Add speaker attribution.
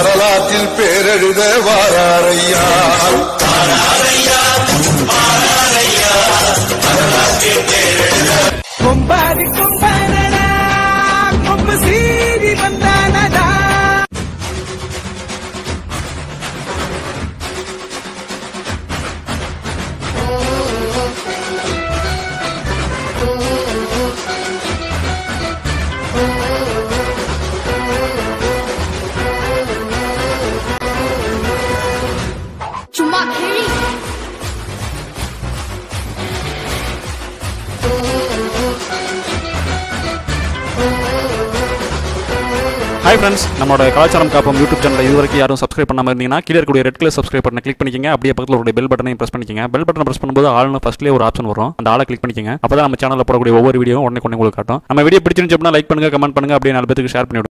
Speaker 1: வரலாற்றில் பேரெழுத வாராரையா
Speaker 2: கொம்பாதி கொம்பானடா கொம்பு சீறி வந்தானடா
Speaker 3: சும்மா கிழி
Speaker 4: ஹாய் ஃப்ரெண்ட்ஸ், நம்மளோட கலாச்சாரம் காப்போம் யூடியூப் சேனல் இதுவரைக்கும் யாரும் சப்ஸ்கிரைப் பண்ணாமல் இருந்தீங்கன்னா கீழே இருக்கக்கூடிய ரெட் கலர் சப்ஸ்கிரைப் பட்டனை கிளிக் பண்ணிக்கங்க. அப்படியே பக்கத்தில் ஒரு பெல் பட்டனையும் பிரஸ் பண்ணிக்கங்க. பெல் பட்டனை பிரஸ் பண்ணும்போது ஆல்னு ஃபர்ஸ்ட்லேயே ஒரு ஆப்ஷன் வரும், அந்த ஆளை கிளிக் பண்ணிக்கங்க. அப்போ தான் நம்ம சேனலில் போடக்கூடிய ஒவ்வொரு வீடியோ உடனே உங்களுக்கு காட்டும். நம்ம வீடியோ பிடிச்சிருந்துச்சு அப்படின்னா லைக் பண்ணுங்க, கமெண்ட் பண்ணுங்க, அப்படியே 4 பேருக்கு ஷேர் பண்ணிவிடுங்க.